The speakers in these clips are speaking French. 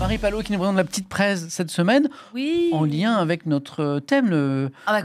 Marie Palot qui nous présente la petite presse cette semaine, en lien avec notre thème. La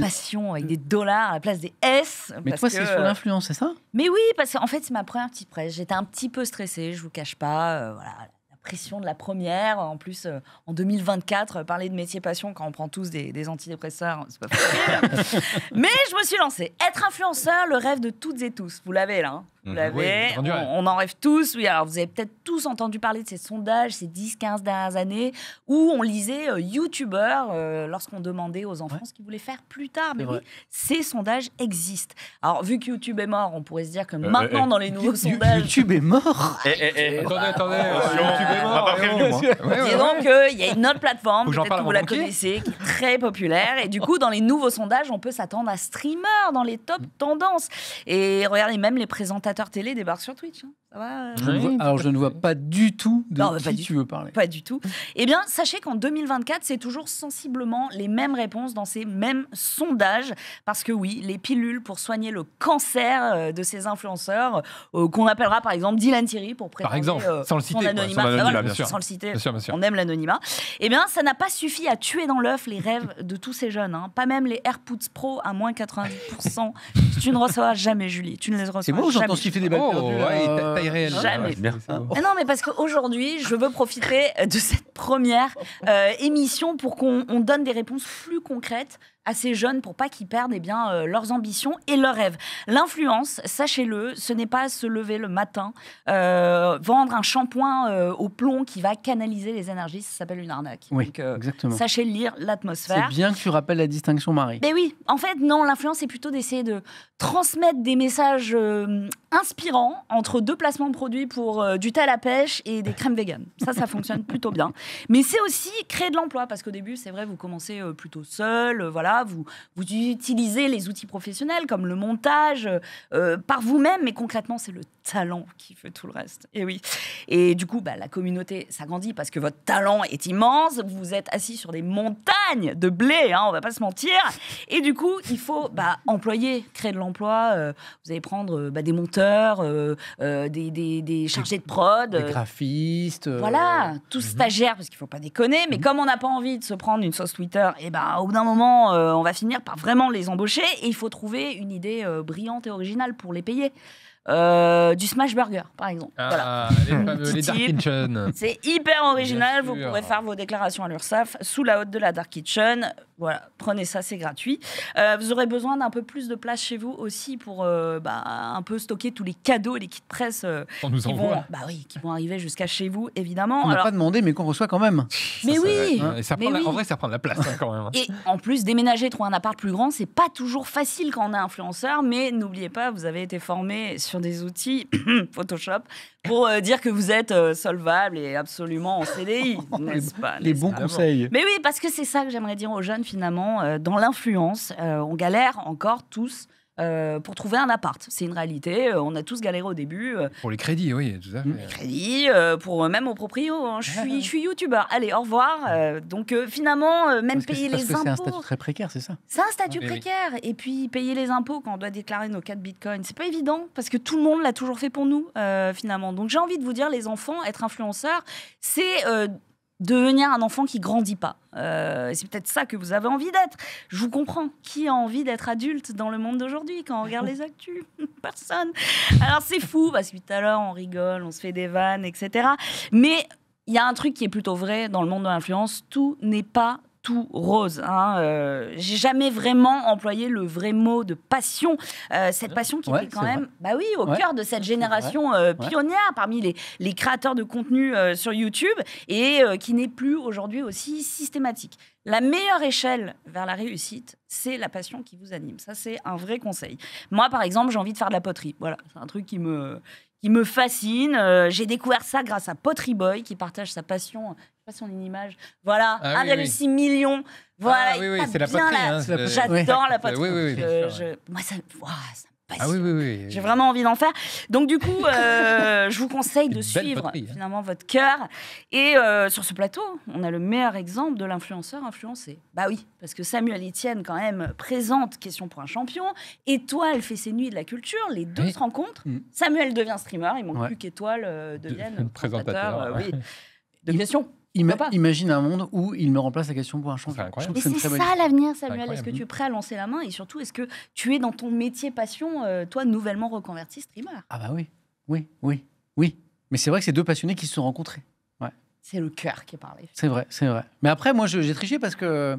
passion avec des dollars à la place des S. Mais toi, c'est sur l'influence, c'est ça? Mais oui, parce qu'en fait, c'est ma première petite presse. J'étais un petit peu stressée, je vous cache pas. Voilà, la pression de la première. En plus, en 2024, parler de métier passion quand on prend tous des antidépresseurs, c'est pas facile. Mais je me suis lancée. Être influenceur, le rêve de toutes et tous. Vous l'avez là, hein. Vous l'avez, oui, on en rêve tous. Oui, alors vous avez peut-être tous entendu parler de ces sondages ces 10-15 dernières années où on lisait youtubeurs lorsqu'on demandait aux enfants ce qu'ils voulaient faire plus tard. Mais oui, ces sondages existent. Alors, vu que YouTube est mort, on pourrait se dire que maintenant, dans les nouveaux sondages... YouTube est mort. Attendez, YouTube est mort. Et donc, il y a une autre plateforme, peut-être que vous la connaissez, qui est très populaire. Et du coup, dans les nouveaux sondages, on peut s'attendre à streamer dans les top tendances. Et regardez, même les présentateurs télé débarquent sur Twitch. Ça va je ne vois pas du tout de qui tu veux parler. Pas du tout. Eh bien, sachez qu'en 2024, c'est toujours sensiblement les mêmes réponses dans ces mêmes sondages. Parce que oui, les pilules pour soigner le cancer de ces influenceurs, qu'on appellera par exemple Dylan Thierry pour prétendre par exemple, sans le citer, anonymat. Bien sûr. Sans le citer, bien sûr. On aime l'anonymat. Eh bien, ça n'a pas suffi à tuer dans l'œuf les rêves de tous ces jeunes. Hein. Pas même les AirPods Pro à moins 90%. Tu ne recevras jamais, Julie. Tu ne les recevras jamais. C'est moi où j'entends siffler des balles perdues. Réel. Jamais. Non, mais parce qu'aujourd'hui, je veux profiter de cette première émission pour qu'on donne des réponses plus concrètes à ces jeunes pour pas qu'ils perdent leurs ambitions et leurs rêves. L'influence, sachez-le, ce n'est pas se lever le matin, vendre un shampoing au plomb qui va canaliser les énergies, ça s'appelle une arnaque. Oui, donc, exactement. Sachez lire l'atmosphère. C'est bien que tu rappelles la distinction, Marie. Mais oui, en fait, non, l'influence, c'est plutôt d'essayer de transmettre des messages inspirants entre deux placements de produits pour du thé à la pêche et des crèmes véganes. Ça fonctionne plutôt bien. Mais c'est aussi créer de l'emploi, parce qu'au début, c'est vrai, vous commencez plutôt seul, voilà, vous utilisez les outils professionnels comme le montage par vous-même, mais concrètement, c'est le talent qui fait tout le reste. Et oui. Et du coup, la communauté s'agrandit parce que votre talent est immense, vous êtes assis sur des montagnes de blé, hein, on va pas se mentir. Et du coup, il faut employer, créer de l'emploi. Vous allez prendre des monteurs, des chargés de prod. Des graphistes. Voilà, tous stagiaires, parce qu'il faut pas déconner. Mais comme on n'a pas envie de se prendre une sauce Twitter, au bout d'un moment, on va finir par vraiment les embaucher. Et il faut trouver une idée brillante et originale pour les payer. Du smash burger par exemple. Voilà. Les Dark Kitchen. C'est hyper original. Vous pourrez faire vos déclarations à l'URSSAF sous la hotte de la Dark Kitchen. Voilà, prenez ça, c'est gratuit. Vous aurez besoin d'un peu plus de place chez vous aussi pour un peu stocker tous les cadeaux et les kits presse qui vont arriver jusqu'à chez vous, évidemment. On n'a pas demandé, mais qu'on reçoit quand même. Mais oui. En vrai, ça prend de la place quand même. Et en plus, déménager, trouver un appart plus grand, c'est pas toujours facile quand on est influenceur. Mais n'oubliez pas, vous avez été formé sur des outils Photoshop pour dire que vous êtes solvable et absolument en CDI, n'est-ce pas? Les bons conseils. Mais oui, parce que c'est ça que j'aimerais dire aux jeunes finalement. Dans l'influence, on galère encore tous pour trouver un appart. C'est une réalité. On a tous galéré au début. Pour les crédits, oui, tout à fait. Les crédits, même aux proprios. Hein. Je suis youtubeur. Allez, au revoir. Donc finalement, même payer les impôts. C'est un statut très précaire, c'est ça? C'est un statut précaire. Et puis payer les impôts quand on doit déclarer nos 4 bitcoins, c'est pas évident parce que tout le monde l'a toujours fait pour nous finalement. Donc j'ai envie de vous dire, les enfants, être influenceur, c'est devenir un enfant qui grandit pas. C'est peut-être ça que vous avez envie d'être. Je vous comprends. Qui a envie d'être adulte dans le monde d'aujourd'hui quand on regarde les actus? Personne. Alors c'est fou parce que tout à l'heure on rigole, on se fait des vannes, etc. Mais il y a un truc qui est plutôt vrai dans le monde de l'influence. Tout n'est pas tout rose. J'ai jamais vraiment employé le vrai mot de passion. Cette passion qui était quand même au cœur de cette génération pionnière parmi les créateurs de contenu sur YouTube et qui n'est plus aujourd'hui aussi systématique. La meilleure échelle vers la réussite, c'est la passion qui vous anime. Ça, c'est un vrai conseil. Moi, par exemple, j'ai envie de faire de la poterie. Voilà, c'est un truc qui me fascine. J'ai découvert ça grâce à Pottery Boy, qui partage sa passion. Je sais pas si on a une image. Voilà, 1,6 million. Voilà, c'est la poterie. J'adore la poterie. Moi, ça me passionne. J'ai vraiment envie d'en faire. Donc, du coup, je vous conseille de suivre finalement votre cœur. Et sur ce plateau, on a le meilleur exemple de l'influenceur influencé. Bah oui, parce que Samuel Etienne, quand même, présente Question pour un champion. Étoile fait ses nuits de la culture. Les deux se rencontrent. Samuel devient streamer. Il manque plus qu'Étoile devienne présentateur. de questions. Imagine un monde où il me remplace la question pour un champion. Mais c'est ça l'avenir, Samuel. Est-ce que tu es prêt à lancer la main? Et surtout, est-ce que tu es dans ton métier passion, toi, nouvellement reconverti streamer? Ah bah oui. Mais c'est vrai que c'est deux passionnés qui se sont rencontrés. Ouais. C'est le cœur qui parle. C'est vrai. Mais après, moi, j'ai triché parce que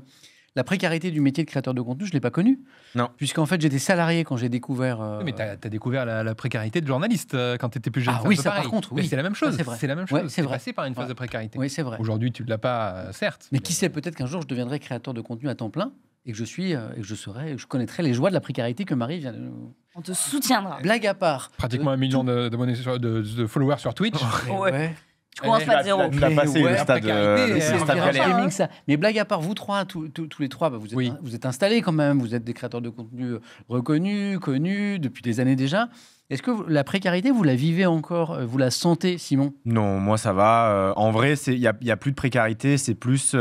la précarité du métier de créateur de contenu, je ne l'ai pas connue. Non. Puisqu'en fait, j'étais salarié quand j'ai découvert... Oui, mais tu as découvert la précarité de journaliste quand tu étais plus jeune. Ah oui, ça par contre, oui. C'est la même chose. C'est la même chose. C'est passé par une phase de précarité. Oui, c'est vrai. Aujourd'hui, tu ne l'as pas, certes. Mais qui sait, peut-être qu'un jour, je deviendrai créateur de contenu à temps plein et que je connaîtrai les joies de la précarité que Marie vient de... On te soutiendra. Blague à part. Pratiquement 1 million de followers sur Twitch. Ouais. Tu commences pas de zéro. Tu l'as passé le stade ça. Mais blague à part, vous trois, tous les trois, vous êtes installés quand même. Vous êtes des créateurs de contenu reconnus, connus depuis des années déjà. Est-ce que la précarité, vous la vivez encore? Vous la sentez, Simon? Non, moi ça va. En vrai, il y a plus de précarité. C'est plus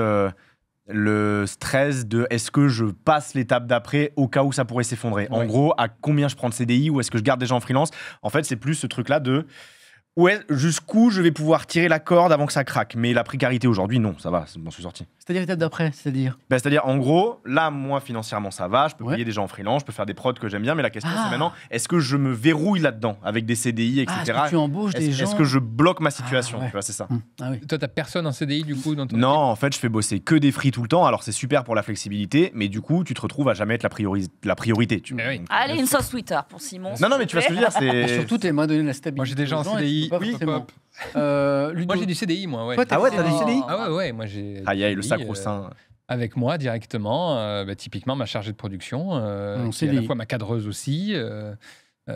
le stress de est-ce que je passe l'étape d'après au cas où ça pourrait s'effondrer. En gros, à combien je prends de CDI ou est-ce que je garde des gens en freelance? En fait, c'est plus ce truc-là de... jusqu'où je vais pouvoir tirer la corde avant que ça craque. Mais la précarité aujourd'hui, non, ça va, je m'en suis sorti. C'est-à-dire l'étape d'après, c'est-à-dire c'est-à-dire, en gros, là, moi, financièrement, ça va, je peux payer des gens en freelance, je peux faire des prods que j'aime bien, mais la question, c'est maintenant, est-ce que je me verrouille là-dedans, avec des CDI, etc. Est-ce que tu embauches des gens? Est-ce que je bloque ma situation? Tu vois, c'est ça. Oui. Toi, t'as personne en CDI, du coup, dans ton Non, en fait, je fais bosser que des free tout le temps, alors c'est super pour la flexibilité, mais du coup, tu te retrouves à jamais être la priorité. Allez, une sauce Twitter pour Simon. Non, mais tu vois ce que je veux dire, c'est... Surtout, t'es moins donné la stabilité. Moi, j'ai des gens en CDI. Moi, j'ai du CDI, moi. Ouais. Toi, t'as du CDI? Ah ouais, moi j'ai. Aïe, le sacro-saint. Avec moi directement, typiquement ma chargée de production, qui est à la fois ma cadreuse aussi.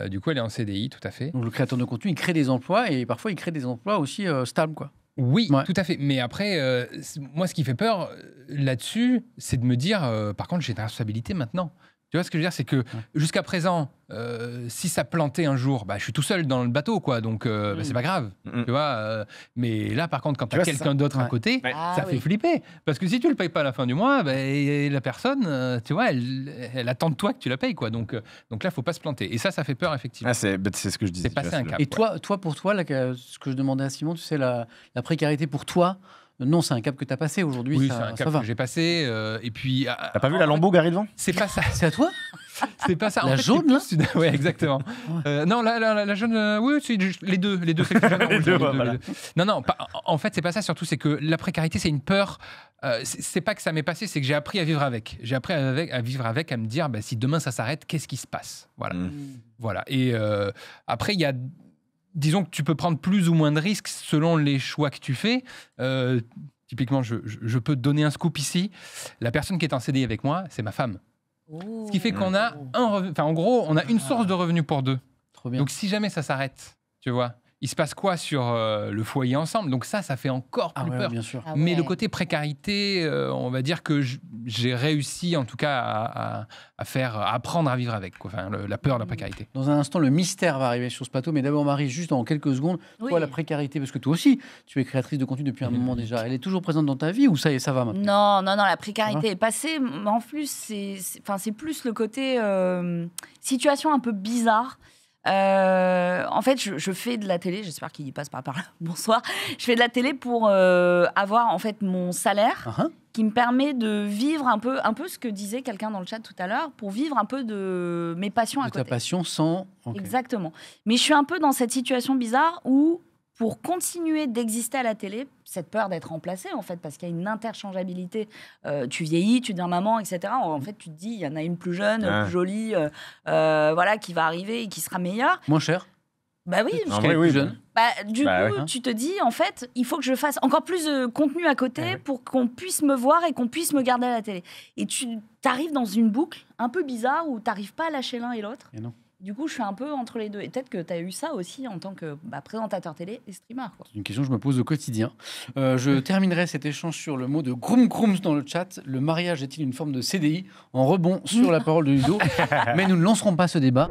Du coup, elle est en CDI, tout à fait. Donc le créateur de contenu, il crée des emplois et parfois il crée des emplois aussi stables, quoi. Oui, tout à fait. Mais après, moi, ce qui fait peur là-dessus, c'est de me dire, par contre, j'ai une responsabilité maintenant. Tu vois ce que je veux dire, c'est que jusqu'à présent, si ça plantait un jour, je suis tout seul dans le bateau, quoi. Donc c'est pas grave, tu vois. Mais là, par contre, quand tu as quelqu'un d'autre à côté, ça fait flipper. Parce que si tu le payes pas à la fin du mois, la personne, tu vois, elle attend de toi que tu la payes, quoi. Donc là, il faut pas se planter. Et ça fait peur, effectivement. C'est ce que je disais. C'est passé un cap. Et toi, pour toi, là, ce que je demandais à Simon, tu sais, la précarité pour toi. Non, c'est un cap que tu as passé aujourd'hui. Oui, c'est un cap que j'ai passé. Et puis. T'as pas vu la Lambo garée devant? C'est pas ça. C'est à toi? C'est pas ça. La jaune, là? Oui, exactement. Non, la jaune, oui, c'est les deux. Les deux, c'est plus jaune. Les deux. Non, en fait, c'est pas ça. Surtout, c'est que la précarité, c'est une peur. C'est pas que ça m'est passé, c'est que j'ai appris à vivre avec. J'ai appris à vivre avec, à me dire, si demain ça s'arrête, qu'est-ce qui se passe? Voilà. Et après, il y a. Disons que tu peux prendre plus ou moins de risques selon les choix que tu fais. Typiquement, je peux te donner un scoop ici. La personne qui est en CDI avec moi, c'est ma femme. Ce qui fait qu'on a en gros, on a une source de revenus pour deux. Trop bien. Donc, si jamais ça s'arrête, tu vois, il se passe quoi sur le foyer ensemble? Donc ça fait encore plus peur. Bien sûr. Mais le côté précarité, on va dire que j'ai réussi en tout cas à apprendre à vivre avec, quoi. Enfin, la peur de la précarité. Dans un instant, le mystère va arriver sur ce plateau. Mais d'abord, Marie, juste en quelques secondes, toi, la précarité, parce que toi aussi, tu es créatrice de contenu depuis un moment déjà. Elle est toujours présente dans ta vie ou ça y est, ça va maintenant? Non, la précarité est passée. En plus, c'est plus le côté situation un peu bizarre. En fait, je fais de la télé, j'espère qu'il y passe par là. Bonsoir. Je fais de la télé pour avoir en fait mon salaire qui me permet de vivre un peu ce que disait quelqu'un dans le chat tout à l'heure, pour vivre un peu de mes passions à côté. De ta passion sans... Exactement. Mais je suis un peu dans cette situation bizarre où, pour continuer d'exister à la télé, cette peur d'être remplacée, en fait, parce qu'il y a une interchangeabilité. Tu vieillis, tu deviens maman, etc. En fait, tu te dis, il y en a une plus jeune, plus jolie, qui va arriver et qui sera meilleure. Moins cher. Bah oui, parce qu'elle est plus jeune. Du coup, tu te dis, en fait, il faut que je fasse encore plus de contenu à côté pour qu'on puisse me voir et qu'on puisse me garder à la télé. Et tu arrives dans une boucle un peu bizarre où tu n'arrives pas à lâcher l'un et l'autre. Et non. Du coup, je suis un peu entre les deux. Et peut-être que tu as eu ça aussi en tant que présentateur télé et streamer. C'est une question que je me pose au quotidien. Je terminerai cet échange sur le mot de Groom Grooms dans le chat. Le mariage est-il une forme de CDI? En rebond sur la parole de Ludo. Mais nous ne lancerons pas ce débat.